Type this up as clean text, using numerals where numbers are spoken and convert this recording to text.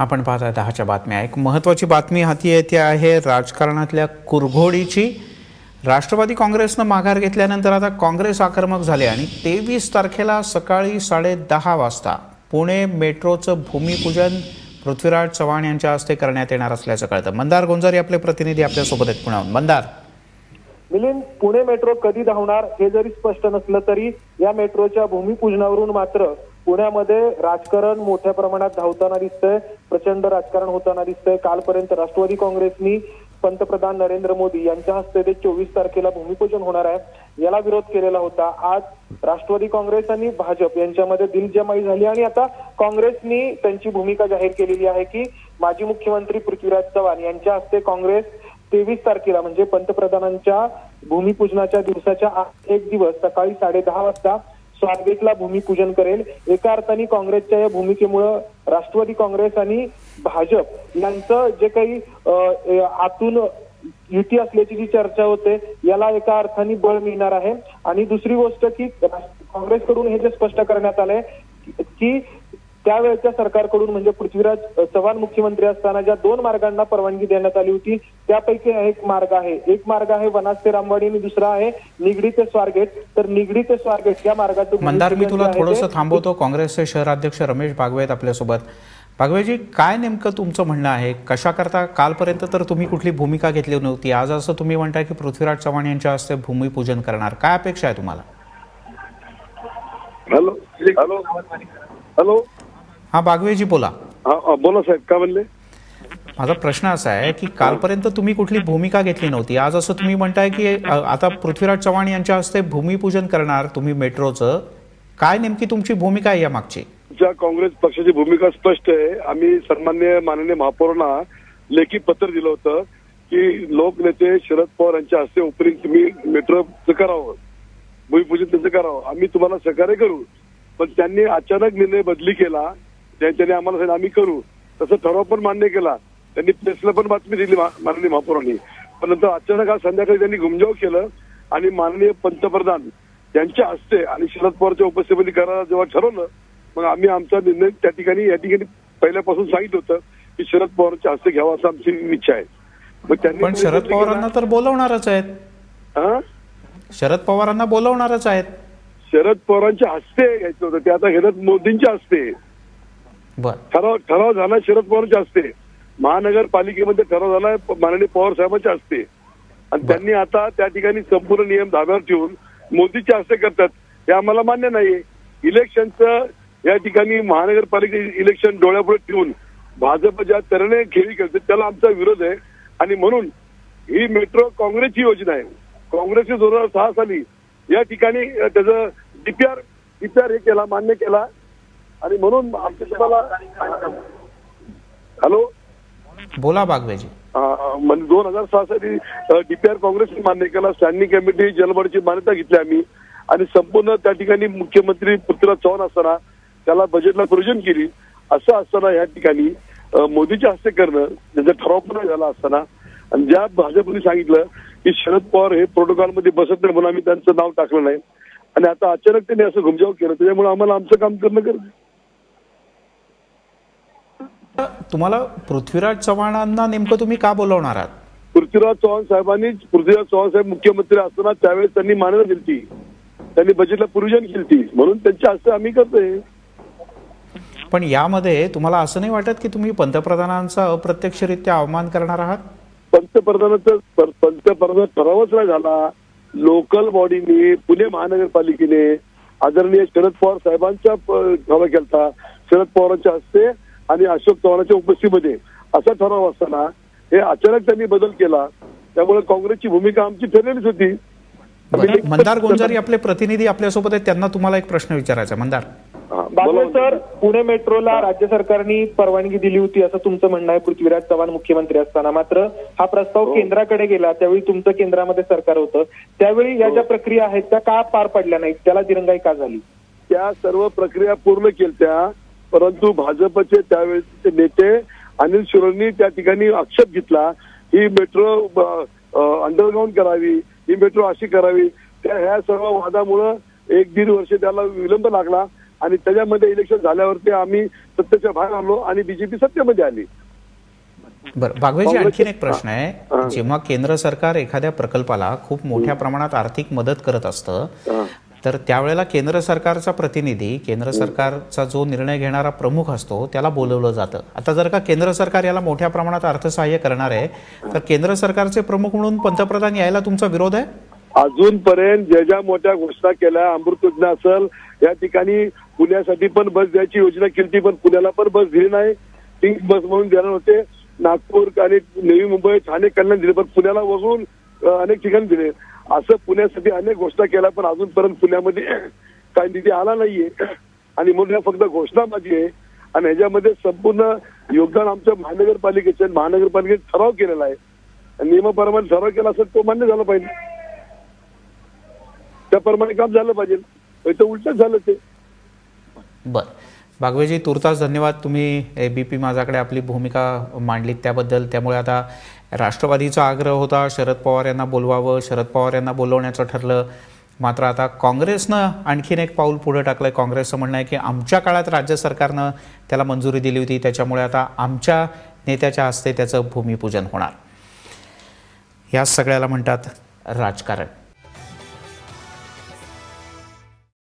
आपण पाहता 10च्या बातम्या। एक महत्त्वाची बातमी हाती येते आहे राजकारणातल्या कुरघोडीची। राष्ट्रवादी काँग्रेसने माघार घेतल्यानंतर आता काँग्रेस आक्रमक झाले आणि 23 तारखेला सकाळी 10:30 वाजता पुणे मेट्रोचं भूमिपूजन पृथ्वीराज चव्हाण यांच्या हस्ते करण्यात येणार असल्याचं कळतं। मंदार गोंजारी आपले प्रतिनिधी आपल्या सोबत आहेत पुण्याहून। मंदार, मिलिंद, पुणे मेट्रो कधी धावणार हे जरी स्पष्ट नसलं तरी या मेट्रोच्या भूमिपूजनावरून मात्र पुण्यामध्ये राजकारण मोठ्या प्रमाणात धावताना दिसतंय, प्रचंड राजकारण होताना दिसतंय। कालपर्यंत राष्ट्रवादी काँग्रेसनी पंतप्रधान नरेंद्र मोदी यांच्या हस्ते ते 24 तारखेला भूमिपूजन होणार आहे याला विरोध केलेला होता। आज राष्ट्रवादी काँग्रेस आणि भाजप यांच्यामध्ये दिलजमाई झाली आणि आता काँग्रेसनी त्यांची भूमिका जाहीर केलेली आहे की माजी मुख्यमंत्री पृथ्वीराज चव्हाण यांच्या हस्ते काँग्रेस 23 तारखेला म्हणजे पंतप्रधानांच्या भूमिपूजनाच्या दिवसाच्या एक दिवस सकाळी 10:30 वाजता स्वारगेटला भूमिपूजन करेल। एका अर्थाने काँग्रेसच्या या भूमिकेमुळे राष्ट्रवादी काँग्रेस आणि भाजप यांचं जे काही आतून युती असल्याची जी चर्चा होते याला एका अर्थाने बळ मिळणार आहे। आणि दुसरी गोष्ट की काँग्रेसकडून हे जे स्पष्ट करण्यात आलंय की त्यावेळेच्या सरकारकडून म्हणजे पृथ्वीराज चव्हाण मुख्यमंत्री असताना ज्या 2 मार्गांना परवानगी देण्यात आली होती त्यापैकी एक मार्ग आहे वनाज ते रामवाडी आणि दुसरा आहे निगडी ते स्वारगेट। तर निगडी ते स्वारगेट या मार्गातून मंदार, मी तुला थोडंसं थांबवतो। काँग्रेसचे शहराध्यक्ष रमेश बागवे आहेत आपल्यासोबत। बागवेजी, काय नेमकं तुमचं म्हणणं आहे? कशा करता कालपर्यंत तर तुम्ही कुठली भूमिका घेतली नव्हती, आज असं तुम्ही म्हणताय की पृथ्वीराज चव्हाण यांच्या हस्ते भूमिपूजन करणार, काय अपेक्षा आहे तुम्हाला? हॅलो हॅलो हॅलो हा बागवेजी बोला। हा बोला साहेब, काय म्हणले? माझा प्रश्न असा आहे की कालपर्यंत तुम्ही कुठली भूमिका घेतली नव्हती, आज असं तुम्ही म्हणताय की आता पृथ्वीराज चव्हाण यांच्या हस्ते भूमिपूजन करणार तुम्ही मेट्रोचं, काय नेमकी तुमची भूमिका आहे या मागची? काँग्रेस पक्षाची भूमिका स्पष्ट आहे। आम्ही सन्माननीय माननीय महापौरांना लेखी पत्र दिलं होतं की लोकनेते शरद पवार यांच्या हस्ते ओपनिंग तुम्ही मेट्रोचं करावं, भूमिपूजन त्यांचं करावं, आम्ही तुम्हाला सहकार्य करू। पण त्यांनी अचानक निर्णय बदली केला, त्यांनी आम्हाला सांगितलं आम्ही करू, तसं ठराव पण मान्य केला, त्यांनी प्रेसला पण बातमी दिली माननीय महापौरांनी। पण नंतर अचानक आज संध्याकाळी त्यांनी घुमजाव केलं आणि माननीय पंतप्रधान यांच्या हस्ते आणि शरद पवारच्या उपस्थितीमध्ये करायला जेव्हा ठरवलं मग आम्ही आमचा निर्णय या ठिकाणी पहिल्यापासून सांगितलं होतं की शरद पवारांच्या हस्ते घ्यावा असं आमची इच्छा आहे। मग त्यांनी पण शरद पवारांना तर बोलवणारच आहेत, शरद पवारांना बोलवणारच आहेत, शरद पवारांच्या हस्ते घ्यायचं होतं, ते आता घेतात मोदींच्या हस्ते। ठराव झाला शरद पवारांच्या हस्ते, महानगरपालिकेमध्ये ठराव झाला माननीय पवार साहेबांच्या हस्ते आणि त्यांनी आता त्या ठिकाणी संपूर्ण नियम धाब्यावर ठेवून मोदीच्या हस्ते करतात, हे आम्हाला मान्य नाही। इलेक्शनचं या ठिकाणी महानगरपालिका इलेक्शन डोळ्यापुढे ठेवून भाजप ज्या तऱ्हेने खेळी खेळते त्याला आमचा विरोध आहे आणि म्हणून ही मेट्रो काँग्रेसची योजना आहे। काँग्रेसने 2006 साली या ठिकाणी त्याचं डीपीआर हे केला, मान्य केला आणि म्हणून आमच्या तुम्हाला हॅलो बोला बागवेजी। 2006 साली डीपीआर काँग्रेसने मान्य केला, स्टँडिंग कमिटी जलबोर्डची मान्यता घेतली आम्ही आणि संपूर्ण त्या ठिकाणी मुख्यमंत्री पृथ्वीराज चव्हाण असताना त्याला बजेटला प्रोविजन केली। असं असताना या ठिकाणी मोदीच्या हस्ते करणं त्याचा ठराव पण झाला असताना आणि ज्या भाजपने सांगितलं की शरद पवार हे प्रोटोकॉलमध्ये बसत नाही म्हणून आम्ही त्यांचं नाव टाकलं नाही आणि आता अचानक त्यांनी असं घुमजाव केलं, त्याच्यामुळे आम्हाला आमचं काम करणं गरजेचं। तुम्हाला पृथ्वीराज चव्हाणांना नेमकं तुम्ही का बोलवणार आहात? पृथ्वीराज चव्हाण साहेब मुख्यमंत्री असताना त्यावेळेस त्यांनी मान्यता दिली, त्यांनी बजेटला प्रोविजन केली म्हणून त्यांच्या हस्ते आम्ही करतोय। पण यामध्ये तुम्हाला असं नाही वाटत की तुम्ही पंतप्रधानांचा अप्रत्यक्षरित्या अवमान करणार आहात? पंतप्रधान ठरावच नाही झाला, लोकल बॉडीने पुणे महानगरपालिकेने आदरणीय शरद पवार साहेबांचा ठराव केला, शरद पवारांच्या हस्ते आणि अशोक चव्हाणांच्या उपस्थितीमध्ये असा ठराव असताना हे अचानक त्यांनी बदल केला, त्यामुळे काँग्रेसची भूमिका आमची ठरलेलीच होती। मंदार गोंजारी आपले प्रतिनिधी आपल्यासोबत आहेत, त्यांना तुम्हाला एक प्रश्न विचारायचा। मंदार, बागवे सर, पुणे मेट्रोला राज्य सरकारने परवानगी दिली होती असं तुमचं म्हणणं आहे पृथ्वीराज चव्हाण मुख्यमंत्री असताना, मात्र हा प्रस्ताव केंद्राकडे गेला, त्यावेळी तुमचं केंद्रामध्ये सरकार होतं, त्यावेळी या ज्या प्रक्रिया आहेत त्या का पार पडल्या नाहीत, त्याला दिरंगाई का झाली? त्या सर्व प्रक्रिया पूर्ण केल्या, परंतु भाजपचे त्यावेळेचे नेते अनिल शिरोडनी त्या ठिकाणी आक्षेप घेतला ही मेट्रो अंडरग्राऊंड करावी, ही मेट्रो अशी करावी, ह्या सर्व वादामुळे 1-1.5 वर्ष त्याला विलंब लागला आणि त्याच्यामध्ये इलेक्शन झाल्यावरती आम्ही सत्तेच्या बाहेर आलो आणि बीजेपी सत्तेमध्ये आली. बरं, बागवेजी आणखीन एक प्रश्न आहे. जेव्हा केंद्र सरकार एखाद्या प्रकल्पाला खूप मोठ्या प्रमाणात आर्थिक मदत करत असतं, तर त्यावेळेला केंद्र सरकारचा प्रतिनिधी, केंद्र सरकारचा जो निर्णय घेणारा प्रमुख असतो त्याला बोलवलं जातं. आता जर का केंद्र सरकार याला मोठ्या प्रमाणात अर्थसहाय्य करणार आहे, तर केंद्र सरकारचे प्रमुख म्हणून पंतप्रधान यायला तुमचा विरोध आहे? अजूनपर्यंत ज्या मोठ्या घोषणा केल्या, अमृत योजना असेल, या ठिकाणी पुण्यासाठी पण बस द्यायची योजना केली, पण पुण्याला पण बस दिली नाही. पिंक बस म्हणून देणार होते. नागपूर आणि नवी मुंबई, ठाणे, कल्याण दिले, पण पुण्याला वगळून अनेक ठिकाणी दिले. असं पुण्यासाठी अनेक घोषणा केल्या, पण अजूनपर्यंत पुण्यामध्ये काही निधी आला नाहीये. आणि म्हणून फक्त घोषणाबाजी आहे. आणि ह्याच्यामध्ये संपूर्ण योगदान आमच्या महानगरपालिकेचे, महानगरपालिकेने ठराव केलेला आहे. नियमाप्रमाणे ठराव केला असेल तो मान्य झाला पाहिजे, त्याप्रमाणे काम झालं पाहिजे. इथं उलटच झालं ते. बरं, बागवेजी तुर्तास धन्यवाद. तुम्ही एबीपी माझाकडे आपली भूमिका मांडलीत त्याबद्दल. त्यामुळे आता राष्ट्रवादीचा आग्रह होता शरद पवार यांना बोलवावं, शरद पवार यांना बोलवण्याचं ठरलं. मात्र आता काँग्रेसनं आणखीन एक पाऊल पुढे टाकलंय. काँग्रेसचं म्हणणं आहे की आमच्या काळात राज्य सरकारनं त्याला मंजुरी दिली होती, त्याच्यामुळे आता आमच्या नेत्याच्या हस्ते त्याचं भूमिपूजन होणार. या सगळ्याला म्हणतात राजकारण.